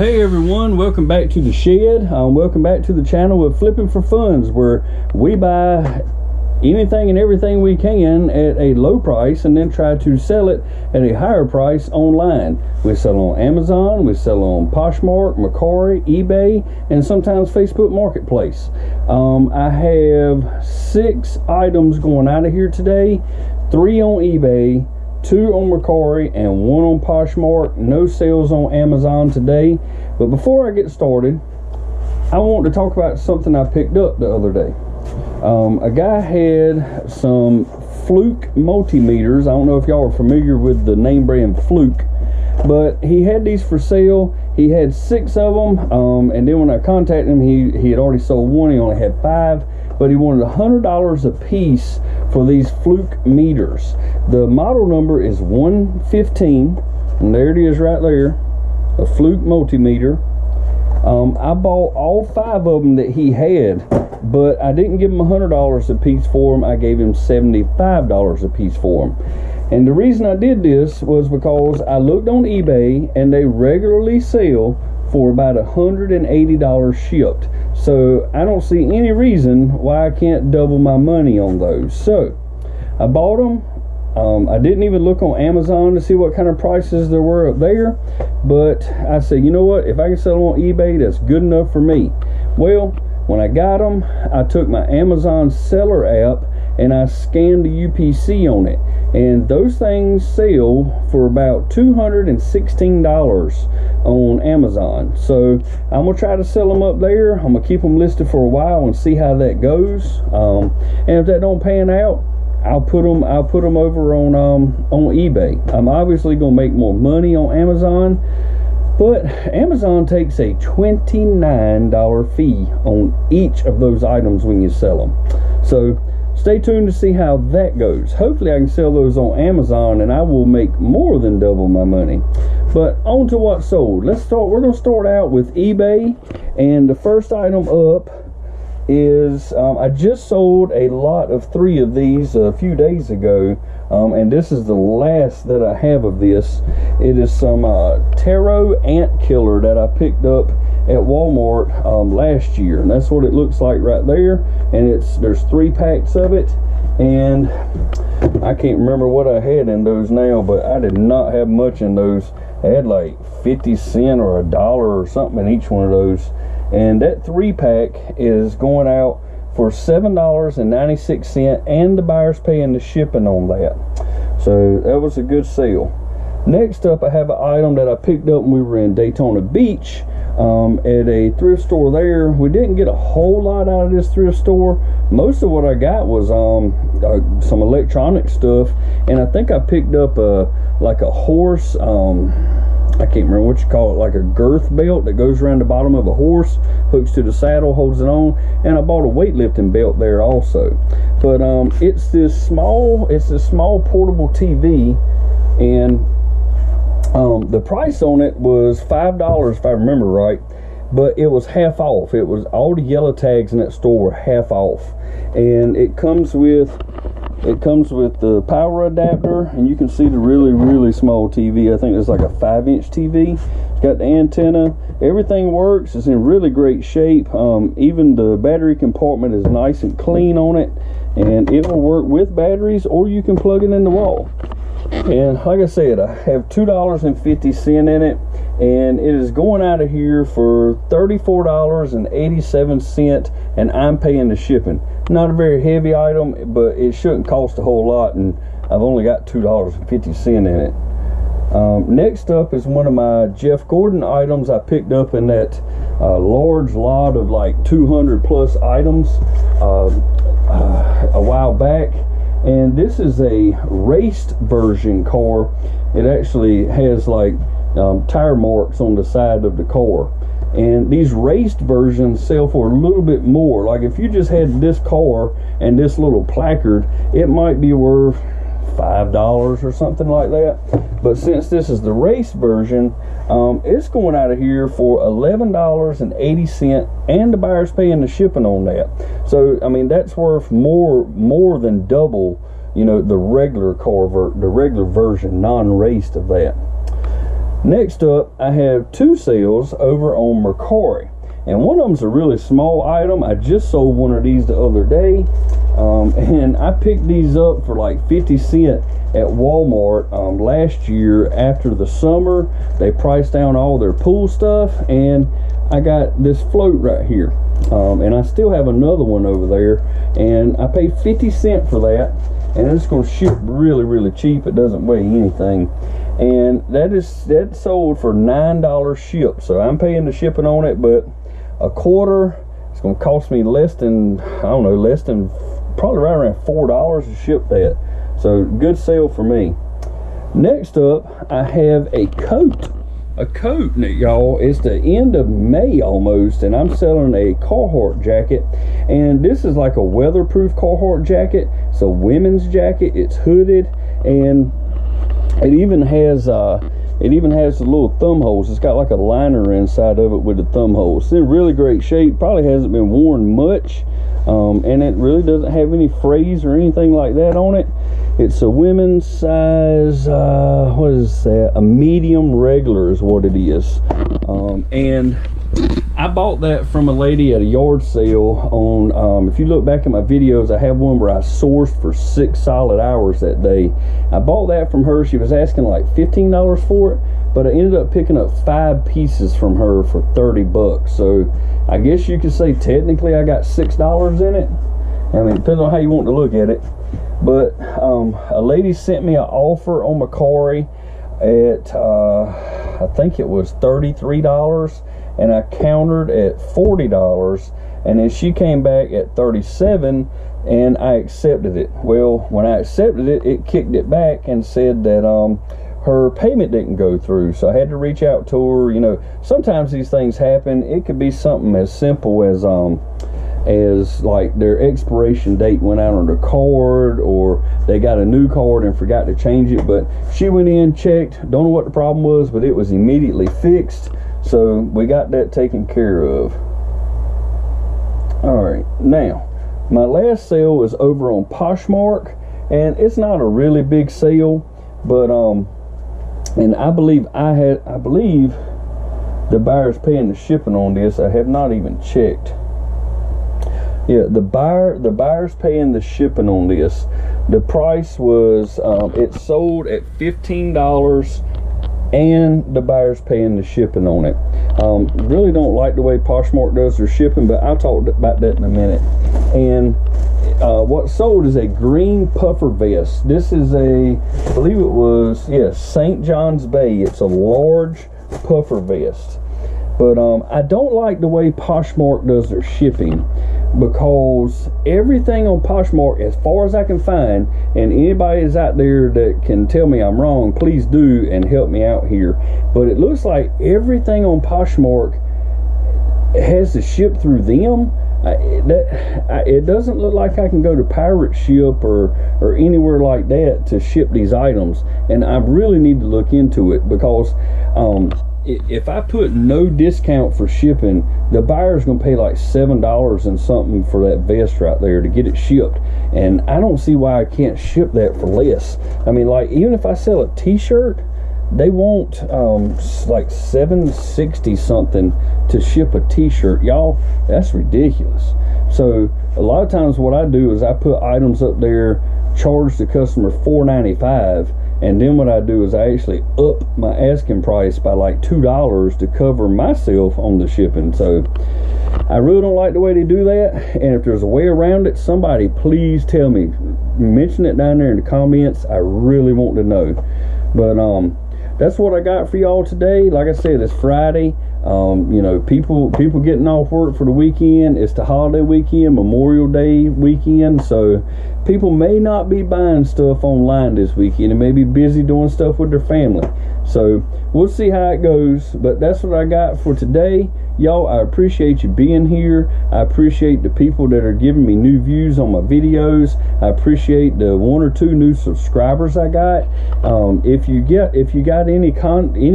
Hey everyone, welcome back to the shed. Welcome back to the channel of Flipping for Funds, where we buy anything and everything we can at a low price and then try to sell it at a higher price online. We sell on Amazon, we sell on Poshmark, Mercari, eBay, and sometimes Facebook Marketplace. I have 6 items going out of here today, 3 on eBay, 2 on Mercari, and 1 on Poshmark. No sales on Amazon today. But before I get started, I want to talk about something I picked up the other day. A guy had some Fluke multimeters. I don't know if y'all are familiar with the name brand Fluke, but he had these for sale. He had 6 of them, and then when I contacted him, he had already sold 1. He only had 5, but he wanted $100 a piece for these Fluke meters. The model number is 115, and there it is right there, a Fluke multimeter. I bought all 5 of them that he had, but I didn't give him $100 a piece for them. I gave him $75 a piece for them. And the reason I did this was because I looked on eBay and they regularly sell for about $180 shipped. So I don't see any reason why I can't double my money on those. So I bought them. I didn't even look on Amazon to see what kind of prices there were up there, but I said, you know what, if I can sell them on eBay, that's good enough for me. Well, when I got them, I took my Amazon seller app and I scanned the UPC on it, and those things sell for about $216 on Amazon. So I'm gonna try to sell them up there. I'm gonna keep them listed for a while and see how that goes. And if that don't pan out, I'll put them over on eBay. I'm obviously gonna make more money on Amazon, but Amazon takes a $29 fee on each of those items when you sell them. So stay tuned to see how that goes. Hopefully I can sell those on Amazon and I will make more than double my money. But on to what sold. We're gonna start out with eBay, and the first item up is I just sold a lot of 3 of these a few days ago, and this is the last that I have of this. It is some Taro ant killer that I picked up at Walmart last year, and that's what it looks like right there. And there's 3 packs of it, and I can't remember what I had in those now, but I did not have much in those. I had like 50 cents or $1 or something in each one of those. And that 3-pack is going out for $7.96, and the buyer's paying the shipping on that. So that was a good sale. Next up, I have an item that I picked up when we were in Daytona Beach at a thrift store there. We didn't get a whole lot out of this thrift store. Most of what I got was some electronic stuff, and I think I picked up like a horse, I can't remember what you call it, like a girth belt that goes around the bottom of a horse, hooks to the saddle, holds it on, and I bought a weightlifting belt there also. But it's this small portable TV, and the price on it was $5 if I remember right, but it was half off. It was all the yellow tags in that store were half off, and it comes with the power adapter, and you can see the really small TV. I think it's like a 5-inch TV. It's got the antenna. Everything works. It's in really great shape. Even the battery compartment is nice and clean on it, and it will work with batteries, or you can plug it in the wall. And like I said, I have $2.50 in it, and it is going out of here for $34.87, and I'm paying the shipping. Not a very heavy item, but it shouldn't cost a whole lot, and I've only got $2.50 in it. Next up is one of my Jeff Gordon items I picked up in that large lot of like 200 plus items a while back. And this is a raced version car. It actually has like tire marks on the side of the car. And these raced versions sell for a little bit more. Like if you just had this car and this little placard, it might be worth $5 or something like that. But since this is the race version, it's going out of here for $11.80, and the buyer's paying the shipping on that. So I mean, that's worth more than double, you know, the regular car the regular version, non-raced of that. Next up, I have 2 sales over on Mercari, and one of them's a really small item. I just sold one of these the other day, and I picked these up for like 50 cents at Walmart last year. After the summer, they priced down all their pool stuff, and I got this float right here, and I still have another one over there, and I paid 50 cents for that, and it's going to ship really cheap. It doesn't weigh anything, and that sold for $9 ship. So I'm paying the shipping on it, but a quarter, it's going to cost me less than, I don't know, less than probably right around $4 to ship that. So good sale for me. Next up, I have a coat. Y'all. It's the end of May almost, and I'm selling a Carhartt jacket, and this is like a weatherproof Carhartt jacket. It's a women's jacket. It's hooded, and it even has the little thumb holes. It's got like a liner inside of it with the thumb holes. It's in really great shape. Probably hasn't been worn much, and it really doesn't have any frays or anything like that on it. It's a women's size, what is that? A medium regular is what it is. And I bought that from a lady at a yard sale on, if you look back at my videos, I have one where I sourced for 6 solid hours that day. I bought that from her. She was asking like $15 for it, but I ended up picking up 5 pieces from her for 30 bucks. So I guess you could say technically I got $6 in it. I mean, it depends on how you want to look at it. But a lady sent me an offer on Mercari at I think it was $33, and I countered at $40, and then she came back at $37, and I accepted it. Well, when I accepted it, it kicked it back and said that her payment didn't go through. So I had to reach out to her. You know, sometimes these things happen. It could be something as simple as like their expiration date went out on their card, or they got a new card and forgot to change it. But she went in, checked, don't know what the problem was, but it was immediately fixed. So we got that taken care of. All right, now my last sale was over on Poshmark, and it's not a really big sale, but and I believe the buyer's paying the shipping on this. I have not even checked. Yeah, the buyer's paying the shipping on this. The price was it sold at $15, and the buyer's paying the shipping on it. Really don't like the way Poshmark does their shipping, but I'll talk about that in a minute. And what sold is a green puffer vest. This is I believe it was, St. John's Bay. It's a large puffer vest. But I don't like the way Poshmark does their shipping, because everything on Poshmark, as far as I can find, and anybody is out there that can tell me I'm wrong, please do and help me out here, but it looks like everything on Poshmark has to ship through them. It doesn't look like I can go to Pirate Ship or anywhere like that to ship these items, and I really need to look into it, because if I put no discount for shipping, the buyer's gonna pay like $7 and something for that vest right there to get it shipped, and I don't see why I can't ship that for less. I mean, like, even if I sell a t-shirt, they want like $7.60 something to ship a t-shirt. Y'all, that's ridiculous. So a lot of times what I do is I put items up there, charge the customer $4.95, and then what I do is I actually up my asking price by like $2 to cover myself on the shipping. So I really don't like the way they do that, and if there's a way around it, somebody please tell me. Mention it down there in the comments. I really want to know. But that's what I got for y'all today. Like I said, it's Friday. You know, people getting off work for the weekend. It's the holiday weekend, Memorial Day weekend, so people may not be buying stuff online this weekend and may be busy doing stuff with their family. So we'll see how it goes, but that's what I got for today. Y'all, I appreciate you being here. I appreciate the people that are giving me new views on my videos. I appreciate the 1 or 2 new subscribers I got. If you got any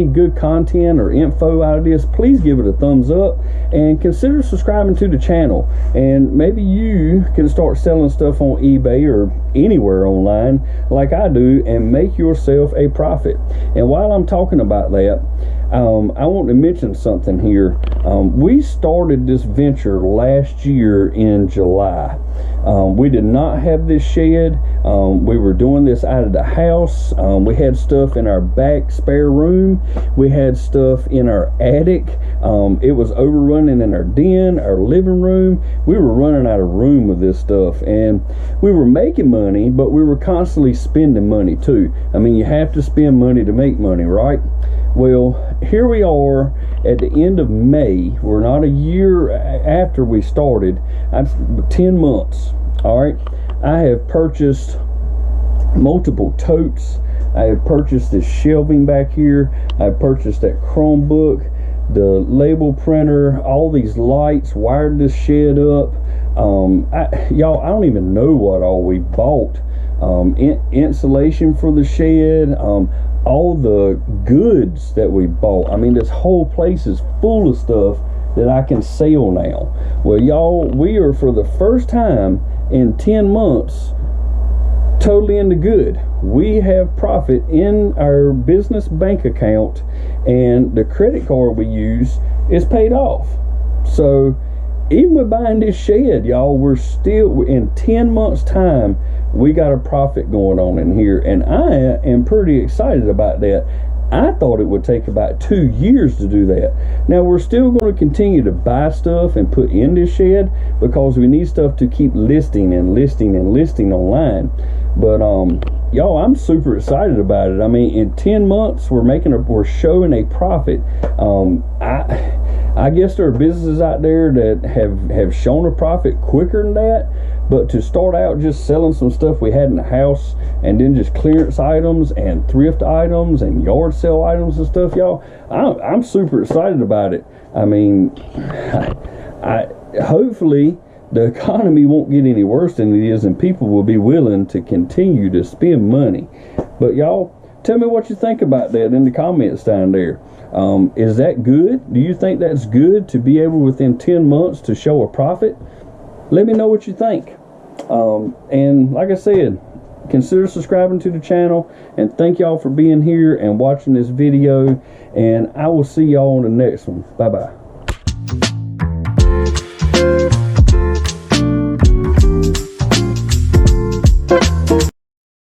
good content or info out of this, please give it a thumbs up and consider subscribing to the channel. And maybe you can start selling stuff on eBay or anywhere online like I do and make yourself a profit. And while I'm talking about that, I want to mention something here. We started this venture last year in July. We did not have this shed. We were doing this out of the house. We had stuff in our back spare room. We had stuff in our attic. It was overrunning in our den, our living room. We were running out of room with this stuff, and we were making money, but we were constantly spending money too. I mean, you have to spend money to make money, right? Well, here we are at the end of May. We're not a year after we started. 10 months. All right. I have purchased multiple totes. I have purchased this shelving back here. I purchased that Chromebook, the label printer, all these lights, wired this shed up. Y'all, I don't even know what all we bought. Insulation for the shed, all the goods that we bought. I mean, this whole place is full of stuff that I can sell now. Well, y'all, we are, for the first time in 10 months, totally in the good. We have profit in our business bank account, and the credit card we use is paid off. So even with buying this shed, y'all, we're still in 10 months time, we got a profit going on in here, and I am pretty excited about that. I thought it would take about 2 years to do that. Now, we're still going to continue to buy stuff and put in this shed because we need stuff to keep listing and listing and listing online. But y'all, I'm super excited about it. I mean, in 10 months, we're showing a profit. I guess there are businesses out there that have shown a profit quicker than that. But to start out just selling some stuff we had in the house, and then just clearance items and thrift items and yard sale items and stuff, y'all, I'm super excited about it. I mean, hopefully the economy won't get any worse than it is, and people will be willing to continue to spend money. But y'all, tell me what you think about that in the comments down there. Is that good? Do you think that's good to be able within 10 months to show a profit? Let me know what you think. And like I said, consider subscribing to the channel, and thank y'all for being here and watching this video, and I will see y'all on the next one. Bye bye.